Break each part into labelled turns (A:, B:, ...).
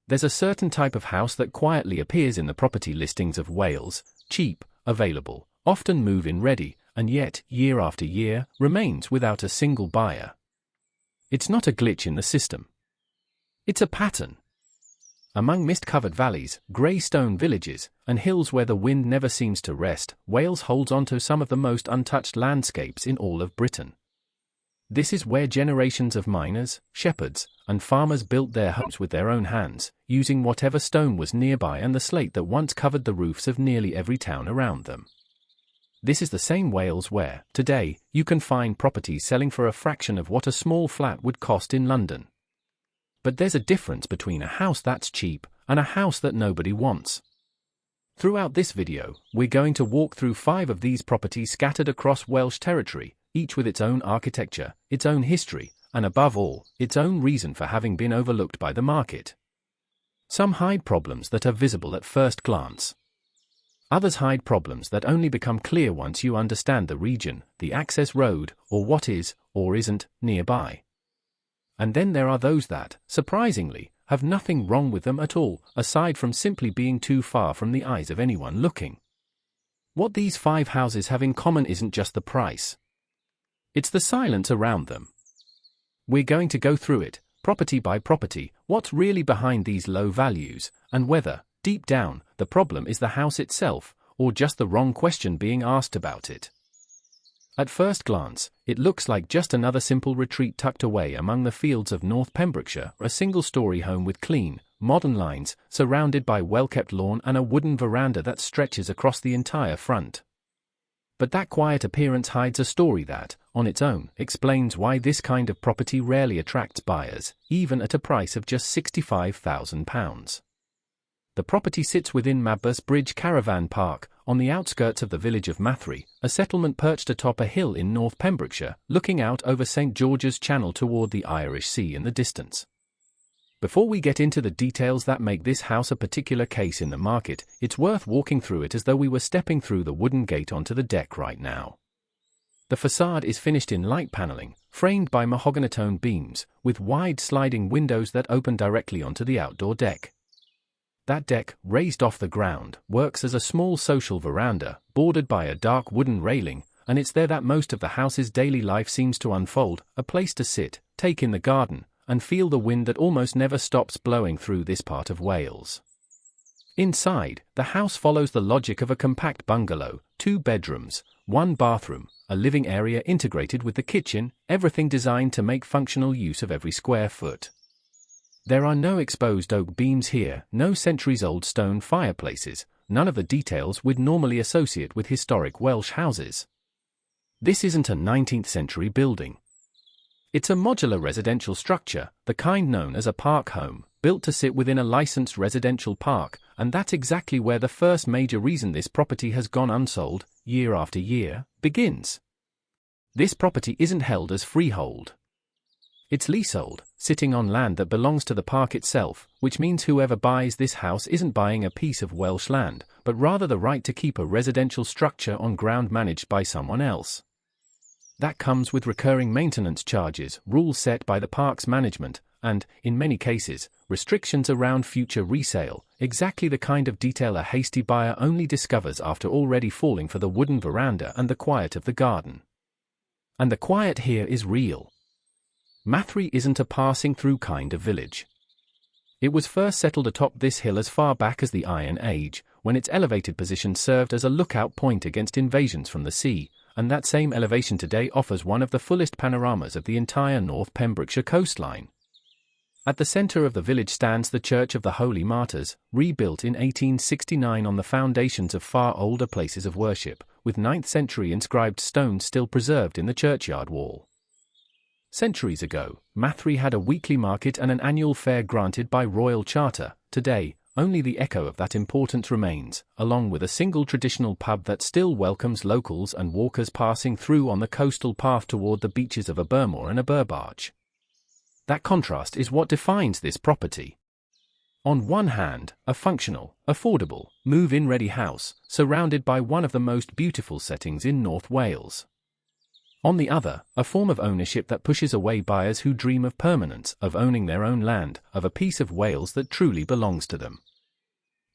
A: There's a certain type of house that quietly appears in the property listings of Wales, cheap, available, often move-in ready, and yet, year after year, remains without a single buyer. It's not a glitch in the system. It's a pattern. Among mist-covered valleys, grey stone villages, and hills where the wind never seems to rest, Wales holds onto some of the most untouched landscapes in all of Britain. This is where generations of miners, shepherds, and farmers built their homes with their own hands, using whatever stone was nearby and the slate that once covered the roofs of nearly every town around them. This is the same Wales where, today, you can find properties selling for a fraction of what a small flat would cost in London. But there's a difference between a house that's cheap and a house that nobody wants. Throughout this video, we're going to walk through 5 of these properties scattered across Welsh territory, each with its own architecture, its own history, and above all, its own reason for having been overlooked by the market. Some hide problems that are visible at first glance. Others hide problems that only become clear once you understand the region, the access road, or what is, or isn't, nearby. And then there are those that, surprisingly, have nothing wrong with them at all, aside from simply being too far from the eyes of anyone looking. What these 5 houses have in common isn't just the price. It's the silence around them. We're going to go through it, property by property, what's really behind these low values, and whether, deep down, the problem is the house itself, or just the wrong question being asked about it. At first glance, it looks like just another simple retreat tucked away among the fields of North Pembrokeshire, a single-story home with clean, modern lines, surrounded by well-kept lawn and a wooden veranda that stretches across the entire front. But that quiet appearance hides a story that, on its own, explains why this kind of property rarely attracts buyers, even at a price of just £65,000. The property sits within Mabus Bridge Caravan Park, on the outskirts of the village of Mathri, a settlement perched atop a hill in North Pembrokeshire, looking out over St George's Channel toward the Irish Sea in the distance. Before we get into the details that make this house a particular case in the market, it's worth walking through it as though we were stepping through the wooden gate onto the deck right now. The facade is finished in light paneling, framed by mahogany-toned beams, with wide sliding windows that open directly onto the outdoor deck. That deck, raised off the ground, works as a small social veranda, bordered by a dark wooden railing, and it's there that most of the house's daily life seems to unfold, a place to sit, take in the garden, and feel the wind that almost never stops blowing through this part of Wales. Inside, the house follows the logic of a compact bungalow, 2 bedrooms, 1 bathroom, a living area integrated with the kitchen, everything designed to make functional use of every square foot. There are no exposed oak beams here, no centuries-old stone fireplaces, none of the details we'd normally associate with historic Welsh houses. This isn't a 19th-century building. It's a modular residential structure, the kind known as a park home, built to sit within a licensed residential park, and that's exactly where the first major reason this property has gone unsold, year after year, begins. This property isn't held as freehold. It's leasehold, sitting on land that belongs to the park itself, which means whoever buys this house isn't buying a piece of Welsh land, but rather the right to keep a residential structure on ground managed by someone else. That comes with recurring maintenance charges, rules set by the park's management, and, in many cases, restrictions around future resale, exactly the kind of detail a hasty buyer only discovers after already falling for the wooden veranda and the quiet of the garden. And the quiet here is real. Mathri isn't a passing-through kind of village. It was first settled atop this hill as far back as the Iron Age, when its elevated position served as a lookout point against invasions from the sea, and that same elevation today offers one of the fullest panoramas of the entire North Pembrokeshire coastline. At the centre of the village stands the Church of the Holy Martyrs, rebuilt in 1869 on the foundations of far older places of worship, with 9th-century inscribed stones still preserved in the churchyard wall. Centuries ago, Mathri had a weekly market and an annual fair granted by royal charter. Today, only the echo of that importance remains, along with a single traditional pub that still welcomes locals and walkers passing through on the coastal path toward the beaches of Abermawr and Aberbarge. That contrast is what defines this property. On one hand, a functional, affordable, move-in ready house, surrounded by one of the most beautiful settings in North Wales. On the other, a form of ownership that pushes away buyers who dream of permanence, of owning their own land, of a piece of Wales that truly belongs to them.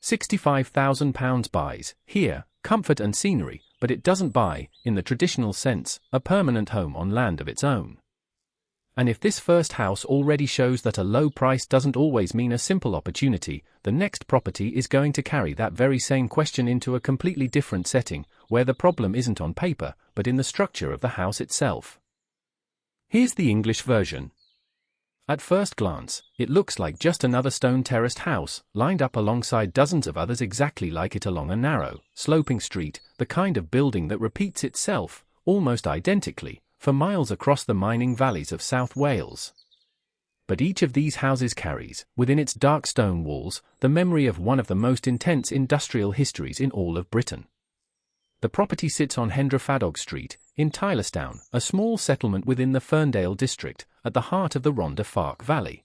A: £65,000 buys, here, comfort and scenery, but it doesn't buy, in the traditional sense, a permanent home on land of its own. And if this first house already shows that a low price doesn't always mean a simple opportunity, the next property is going to carry that very same question into a completely different setting, where the problem isn't on paper, but in the structure of the house itself. Here's the English version. At first glance, it looks like just another stone-terraced house, lined up alongside dozens of others exactly like it along a narrow, sloping street, the kind of building that repeats itself, almost identically, for miles across the mining valleys of South Wales. But each of these houses carries, within its dark stone walls, the memory of one of the most intense industrial histories in all of Britain. The property sits on Hendrafadog Street, in Tylertown, a small settlement within the Ferndale district, at the heart of the Rhondda Farc Valley.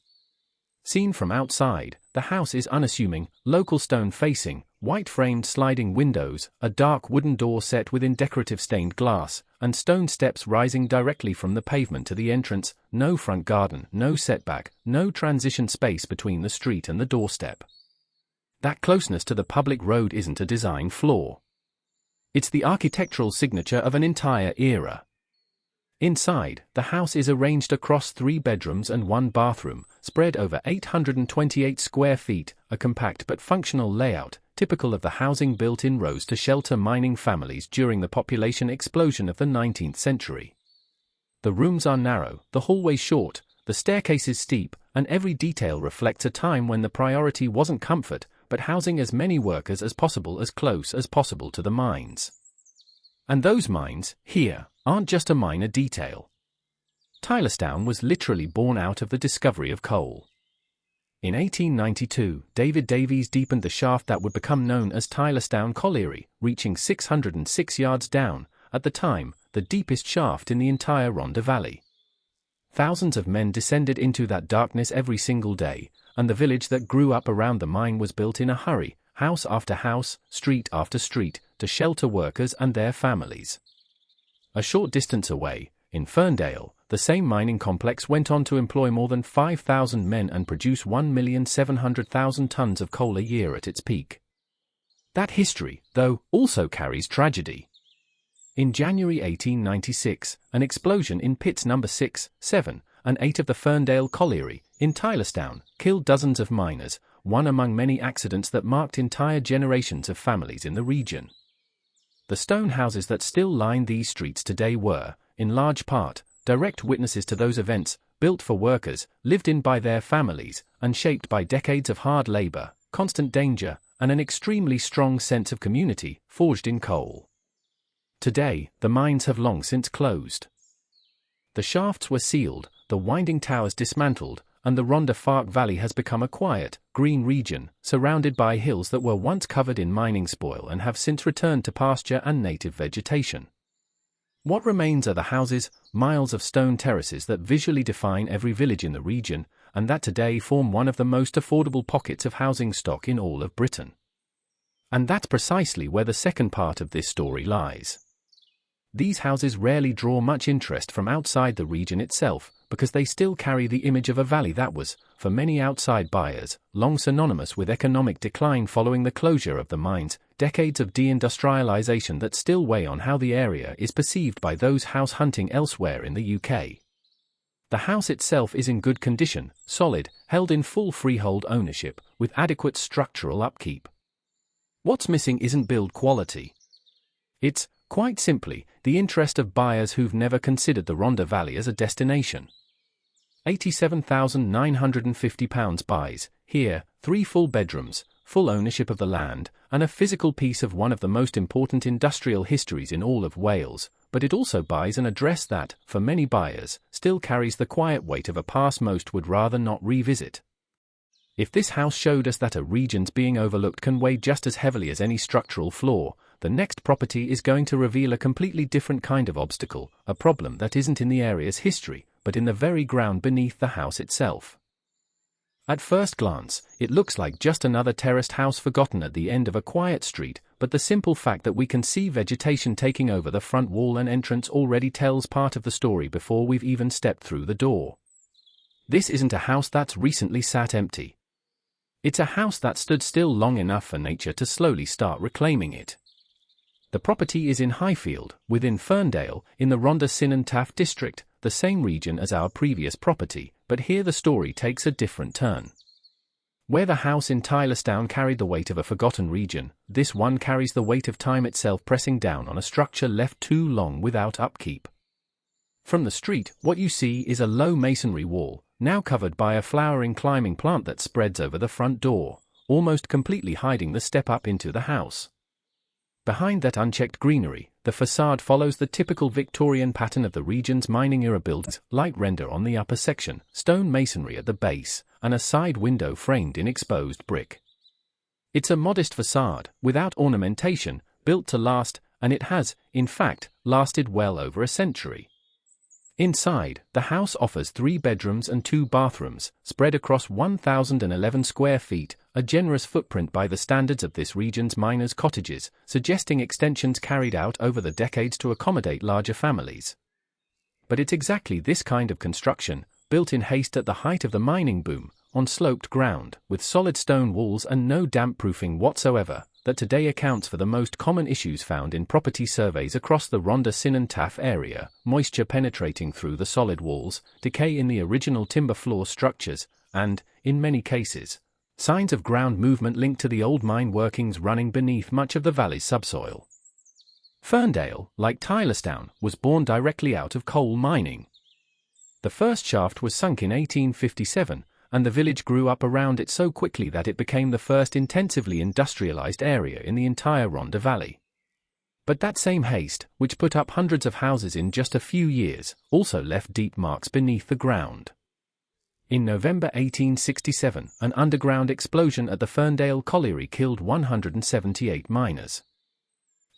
A: Seen from outside, the house is unassuming, local stone-facing, white-framed sliding windows, a dark wooden door set within decorative stained glass, and stone steps rising directly from the pavement to the entrance, no front garden, no setback, no transition space between the street and the doorstep. That closeness to the public road isn't a design flaw. It's the architectural signature of an entire era. Inside, the house is arranged across 3 bedrooms and 1 bathroom, spread over 828 square feet, a compact but functional layout, typical of the housing built in rows to shelter mining families during the population explosion of the 19th century. The rooms are narrow, the hallways short, the staircases steep, and every detail reflects a time when the priority wasn't comfort, but housing as many workers as possible as close as possible to the mines. And those mines, here, aren't just a minor detail. Tylertown was literally born out of the discovery of coal. In 1892, David Davies deepened the shaft that would become known as Tylertown Colliery, reaching 606 yards down, at the time, the deepest shaft in the entire Rhondda Valley. Thousands of men descended into that darkness every single day, and the village that grew up around the mine was built in a hurry, house after house, street after street, to shelter workers and their families. A short distance away, in Ferndale, the same mining complex went on to employ more than 5,000 men and produce 1,700,000 tons of coal a year at its peak. That history, though, also carries tragedy. In January 1896, an explosion in pits number 6, 7, and 8 of the Ferndale Colliery, in Tylertown, killed dozens of miners, one among many accidents that marked entire generations of families in the region. The stone houses that still line these streets today were, in large part, direct witnesses to those events, built for workers, lived in by their families, and shaped by decades of hard labor, constant danger, and an extremely strong sense of community, forged in coal. Today, the mines have long since closed. The shafts were sealed, the winding towers dismantled, and the Rhondda Farc Valley has become a quiet, green region, surrounded by hills that were once covered in mining spoil and have since returned to pasture and native vegetation. What remains are the houses, miles of stone terraces that visually define every village in the region, and that today form one of the most affordable pockets of housing stock in all of Britain. And that's precisely where the second part of this story lies. These houses rarely draw much interest from outside the region itself, because they still carry the image of a valley that was, for many outside buyers, long synonymous with economic decline following the closure of the mines, decades of deindustrialization that still weigh on how the area is perceived by those house hunting elsewhere in the UK. The house itself is in good condition, solid, held in full freehold ownership, with adequate structural upkeep. What's missing isn't build quality. It's, quite simply, the interest of buyers who've never considered the Rhondda Valley as a destination. £87,950 buys, here, 3 full bedrooms, full ownership of the land, and a physical piece of one of the most important industrial histories in all of Wales, but it also buys an address that, for many buyers, still carries the quiet weight of a past most would rather not revisit. If this house showed us that a region's being overlooked can weigh just as heavily as any structural flaw, the next property is going to reveal a completely different kind of obstacle, a problem that isn't in the area's history, but in the very ground beneath the house itself. At first glance, it looks like just another terraced house forgotten at the end of a quiet street, but the simple fact that we can see vegetation taking over the front wall and entrance already tells part of the story before we've even stepped through the door. This isn't a house that's recently sat empty. It's a house that stood still long enough for nature to slowly start reclaiming it. The property is in Highfield, within Ferndale, in the Rhondda Cynon Taf district, the same region as our previous property, but here the story takes a different turn. Where the house in Tylertown carried the weight of a forgotten region, this one carries the weight of time itself pressing down on a structure left too long without upkeep. From the street, what you see is a low masonry wall, now covered by a flowering climbing plant that spreads over the front door, almost completely hiding the step up into the house. Behind that unchecked greenery, the facade follows the typical Victorian pattern of the region's mining-era buildings: light render on the upper section, stone masonry at the base, and a side window framed in exposed brick. It's a modest facade, without ornamentation, built to last, and it has, in fact, lasted well over a century. Inside, the house offers 3 bedrooms and 2 bathrooms, spread across 1,011 square feet, a generous footprint by the standards of this region's miners' cottages, suggesting extensions carried out over the decades to accommodate larger families. But it's exactly this kind of construction, built in haste at the height of the mining boom, on sloped ground, with solid stone walls and no damp-proofing whatsoever, that today accounts for the most common issues found in property surveys across the Rhondda Cynon Taf area: moisture penetrating through the solid walls, decay in the original timber floor structures, and, in many cases, signs of ground movement linked to the old mine workings running beneath much of the valley's subsoil. Ferndale, like Tylertown, was born directly out of coal mining. The first shaft was sunk in 1857, and the village grew up around it so quickly that it became the first intensively industrialized area in the entire Rhondda Valley. But that same haste, which put up hundreds of houses in just a few years, also left deep marks beneath the ground. In November 1867, an underground explosion at the Ferndale colliery killed 178 miners.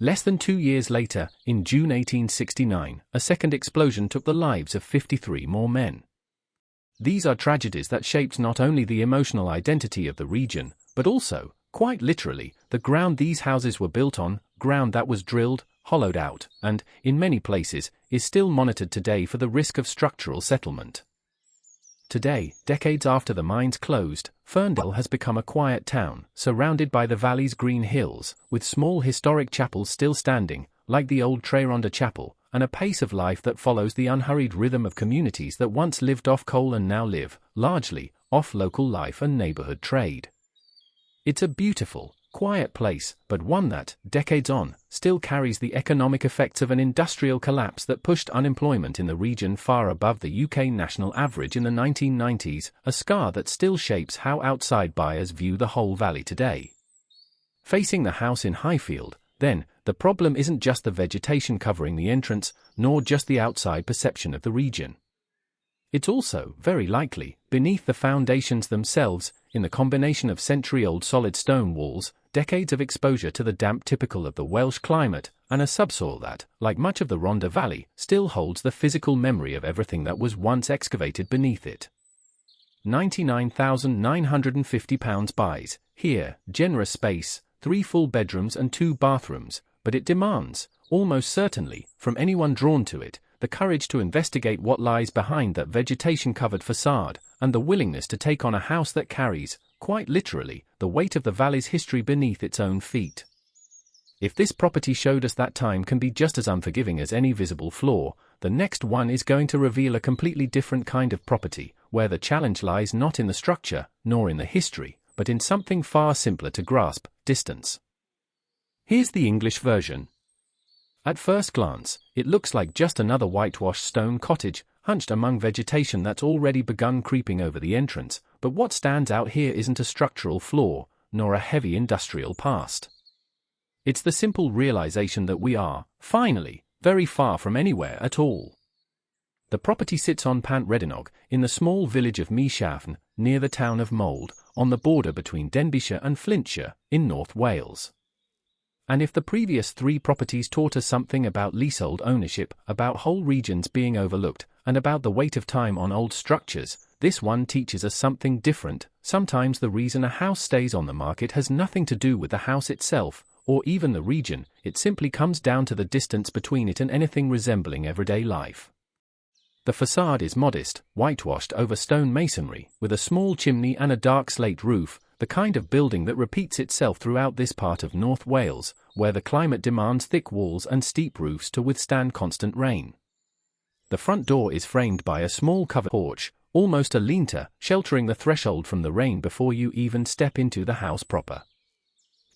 A: Less than 2 years later, in June 1869, a second explosion took the lives of 53 more men. These are tragedies that shaped not only the emotional identity of the region, but also, quite literally, the ground these houses were built on, ground that was drilled, hollowed out, and, in many places, is still monitored today for the risk of structural settlement. Today, decades after the mines closed, Ferndale has become a quiet town, surrounded by the valley's green hills, with small historic chapels still standing, like the old Rhondda Chapel, and a pace of life that follows the unhurried rhythm of communities that once lived off coal and now live, largely, off local life and neighborhood trade. It's a beautiful, quiet place, but one that, decades on, still carries the economic effects of an industrial collapse that pushed unemployment in the region far above the UK national average in the 1990s, a scar that still shapes how outside buyers view the whole valley today. Facing the house in Highfield, then, the problem isn't just the vegetation covering the entrance, nor just the outside perception of the region. It's also, very likely, beneath the foundations themselves, in the combination of century-old solid stone walls, decades of exposure to the damp typical of the Welsh climate, and a subsoil that, like much of the Rhondda Valley, still holds the physical memory of everything that was once excavated beneath it. £99,950 buys, here, generous space, 3 full bedrooms and 2 bathrooms, but it demands, almost certainly, from anyone drawn to it, the courage to investigate what lies behind that vegetation-covered facade, and the willingness to take on a house that carries, quite literally, the weight of the valley's history beneath its own feet. If this property showed us that time can be just as unforgiving as any visible flaw, the next one is going to reveal a completely different kind of property, where the challenge lies not in the structure, nor in the history, but in something far simpler to grasp: distance. Here's the English version. At first glance, it looks like just another whitewashed stone cottage, hunched among vegetation that's already begun creeping over the entrance, but what stands out here isn't a structural flaw, nor a heavy industrial past. It's the simple realization that we are, finally, very far from anywhere at all. The property sits on Pant Redynog, in the small village of Maeshafn, near the town of Mold, on the border between Denbighshire and Flintshire, in North Wales. And if the previous 3 properties taught us something about leasehold ownership, about whole regions being overlooked, and about the weight of time on old structures, this one teaches us something different. Sometimes the reason a house stays on the market has nothing to do with the house itself, or even the region. It simply comes down to the distance between it and anything resembling everyday life. The facade is modest, whitewashed over stone masonry, with a small chimney and a dark slate roof, the kind of building that repeats itself throughout this part of North Wales, where the climate demands thick walls and steep roofs to withstand constant rain. The front door is framed by a small covered porch, almost a Llanteg, sheltering the threshold from the rain before you even step into the house proper.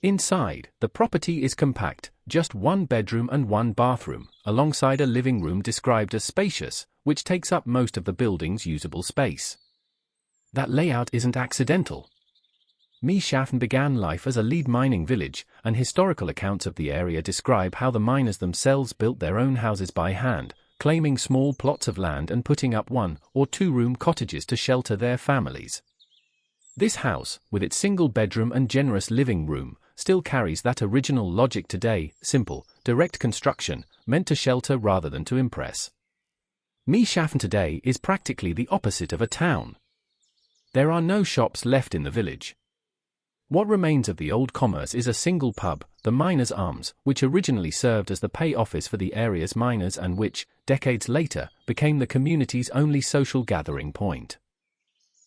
A: Inside, the property is compact, just one bedroom and one bathroom, alongside a living room described as spacious, which takes up most of the building's usable space. That layout isn't accidental. Maeshafn began life as a lead mining village, and historical accounts of the area describe how the miners themselves built their own houses by hand, claiming small plots of land and putting up one- or two-room cottages to shelter their families. This house, with its single bedroom and generous living room, still carries that original logic today: simple, direct construction, meant to shelter rather than to impress. Maeshafn today is practically the opposite of a town. There are no shops left in the village. What remains of the old commerce is a single pub, the Miners' Arms, which originally served as the pay office for the area's miners and which, decades later, became the community's only social gathering point.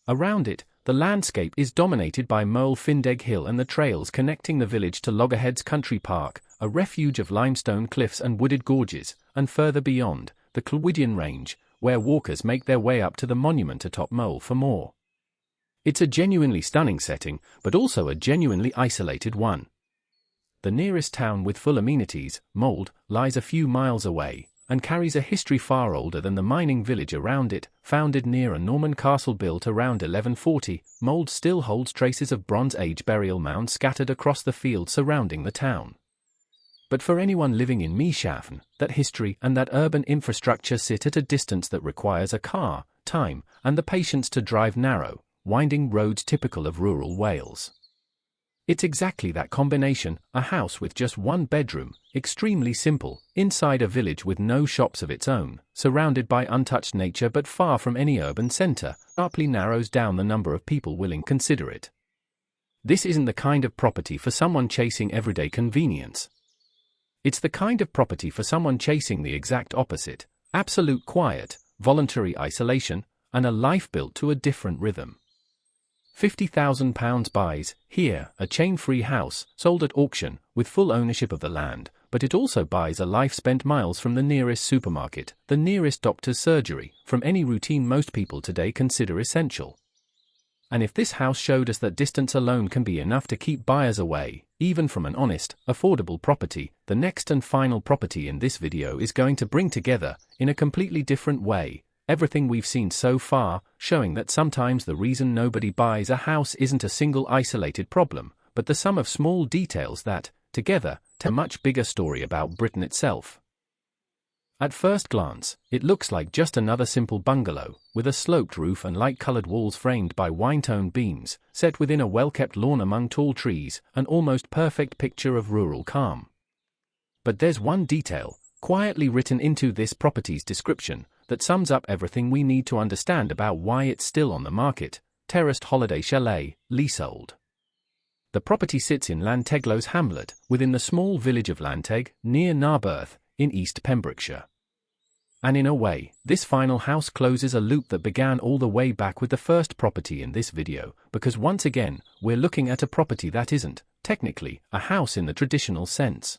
A: Around it, the landscape is dominated by Llanteg Hill and the trails connecting the village to Loggerheads Country Park, a refuge of limestone cliffs and wooded gorges, and further beyond, the Llanteg Range, where walkers make their way up to the monument atop Mole for more. It's a genuinely stunning setting, but also a genuinely isolated one. The nearest town with full amenities, Mold, lies a few miles away, and carries a history far older than the mining village around it. Founded near a Norman castle built around 1140, Mold still holds traces of Bronze Age burial mounds scattered across the fields surrounding the town. But for anyone living in Maeshafn, that history and that urban infrastructure sit at a distance that requires a car, time, and the patience to drive narrow, winding roads typical of rural Wales. It's exactly that combination: a house with just one bedroom, extremely simple, inside a village with no shops of its own, surrounded by untouched nature but far from any urban centre, sharply narrows down the number of people willing to consider it. This isn't the kind of property for someone chasing everyday convenience. It's the kind of property for someone chasing the exact opposite: absolute quiet, voluntary isolation, and a life built to a different rhythm. £50,000 buys, here, a chain-free house, sold at auction, with full ownership of the land, but it also buys a life spent miles from the nearest supermarket, the nearest doctor's surgery, from any routine most people today consider essential. And if this house showed us that distance alone can be enough to keep buyers away, even from an honest, affordable property, the next and final property in this video is going to bring together, in a completely different way, everything we've seen so far, showing that sometimes the reason nobody buys a house isn't a single isolated problem, but the sum of small details that, together, tell a much bigger story about Britain itself. At first glance, it looks like just another simple bungalow, with a sloped roof and light-coloured walls framed by wine-tone beams, set within a well-kept lawn among tall trees, an almost perfect picture of rural calm. But there's one detail, quietly written into this property's description, that sums up everything we need to understand about why it's still on the market: terraced holiday chalet, Leasehold. The property sits in Llanteglo's hamlet, within the small village of Llanteg, near Narberth, in East Pembrokeshire. And in a way, this final house closes a loop that began all the way back with the first property in this video, because once again, we're looking at a property that isn't, technically, a house in the traditional sense.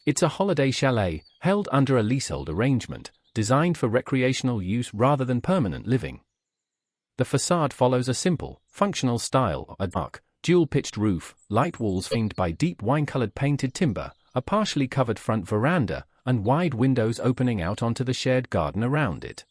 A: It's a holiday chalet, held under a leasehold arrangement, designed for recreational use rather than permanent living. The facade follows a simple, functional style: a dark, dual-pitched roof, light walls framed by deep wine-coloured painted timber, a partially covered front veranda, and wide windows opening out onto the shared garden around it.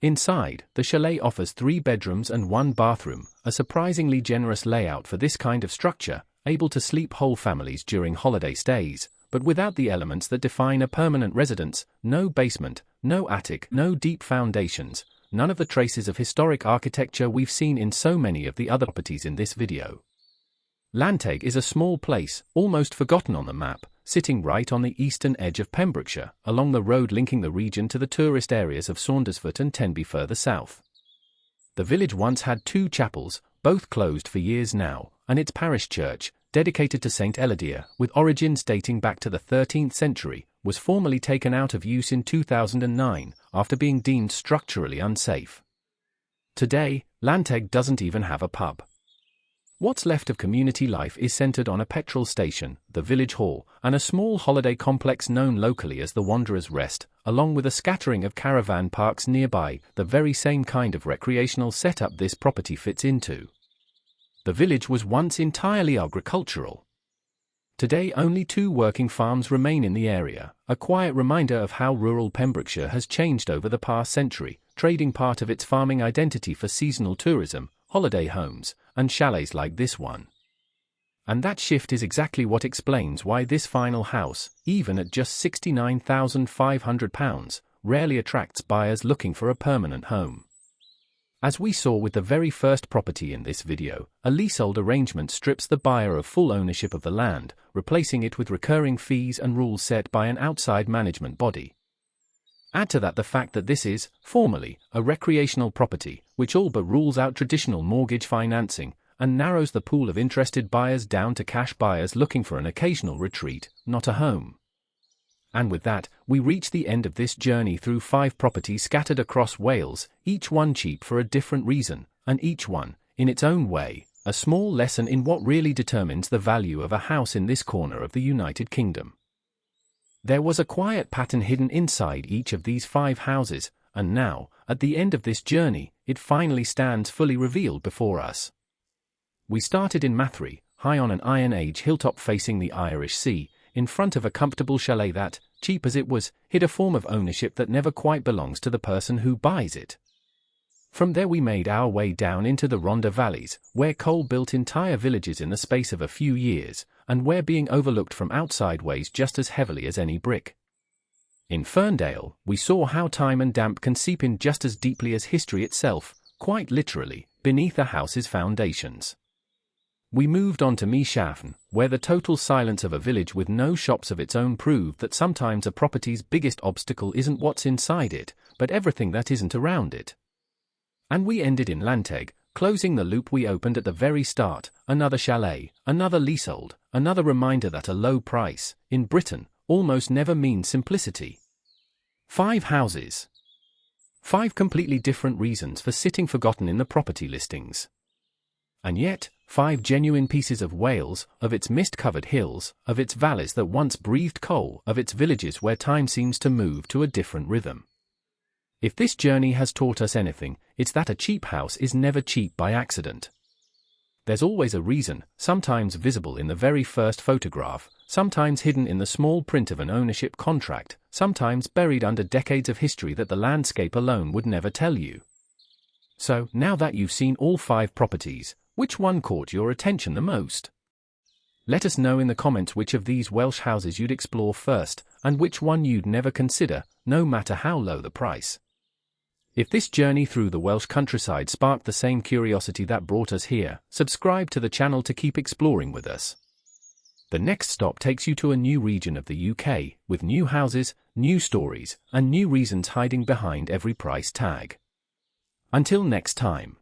A: Inside, the chalet offers 3 bedrooms and 1 bathroom, a surprisingly generous layout for this kind of structure, able to sleep whole families during holiday stays, but without the elements that define a permanent residence: no basement, no attic, no deep foundations, none of the traces of historic architecture we've seen in so many of the other properties in this video. Llanteg is a small place, almost forgotten on the map, sitting right on the eastern edge of Pembrokeshire, along the road linking the region to the tourist areas of Saundersfoot and Tenby further south. The village once had 2 chapels, both closed for years now, and its parish church, dedicated to St. Eladir, with origins dating back to the 13th century, was formally taken out of use in 2009, after being deemed structurally unsafe. Today, Llanteg doesn't even have a pub. What's left of community life is centered on a petrol station, the village hall, and a small holiday complex known locally as the Wanderer's Rest, along with a scattering of caravan parks nearby, the very same kind of recreational setup this property fits into. The village was once entirely agricultural. Today only 2 working farms remain in the area, a quiet reminder of how rural Pembrokeshire has changed over the past century, trading part of its farming identity for seasonal tourism, holiday homes, and chalets like this one. And that shift is exactly what explains why this final house, even at just £69,500, rarely attracts buyers looking for a permanent home. As we saw with the very first property in this video, a leasehold arrangement strips the buyer of full ownership of the land, replacing it with recurring fees and rules set by an outside management body. Add to that the fact that this is, formally, a recreational property, which all but rules out traditional mortgage financing, and narrows the pool of interested buyers down to cash buyers looking for an occasional retreat, not a home. And with that, we reach the end of this journey through 5 properties scattered across Wales, each one cheap for a different reason, and each one, in its own way, a small lesson in what really determines the value of a house in this corner of the United Kingdom. There was a quiet pattern hidden inside each of these 5 houses, and now, at the end of this journey, it finally stands fully revealed before us. We started in Mathri, high on an Iron Age hilltop facing the Irish Sea, in front of a comfortable chalet that, cheap as it was, hid a form of ownership that never quite belongs to the person who buys it. From there we made our way down into the Rhondda valleys, where coal built entire villages in the space of a few years, and where being overlooked from outside weighs just as heavily as any brick. In Ferndale, we saw how time and damp can seep in just as deeply as history itself, quite literally, beneath a house's foundations. We moved on to Maeshafn, where the total silence of a village with no shops of its own proved that sometimes a property's biggest obstacle isn't what's inside it, but everything that isn't around it. And we ended in Llanteg, closing the loop we opened at the very start, another chalet, another leasehold, another reminder that a low price, in Britain, almost never means simplicity. 5 houses. 5 completely different reasons for sitting forgotten in the property listings. And yet, 5 genuine pieces of Wales, of its mist-covered hills, of its valleys that once breathed coal, of its villages where time seems to move to a different rhythm. If this journey has taught us anything, it's that a cheap house is never cheap by accident. There's always a reason, sometimes visible in the very first photograph, sometimes hidden in the small print of an ownership contract, sometimes buried under decades of history that the landscape alone would never tell you. So, now that you've seen all 5 properties, which one caught your attention the most? Let us know in the comments which of these Welsh houses you'd explore first, and which one you'd never consider, no matter how low the price. If this journey through the Welsh countryside sparked the same curiosity that brought us here, subscribe to the channel to keep exploring with us. The next stop takes you to a new region of the UK, with new houses, new stories, and new reasons hiding behind every price tag. Until next time.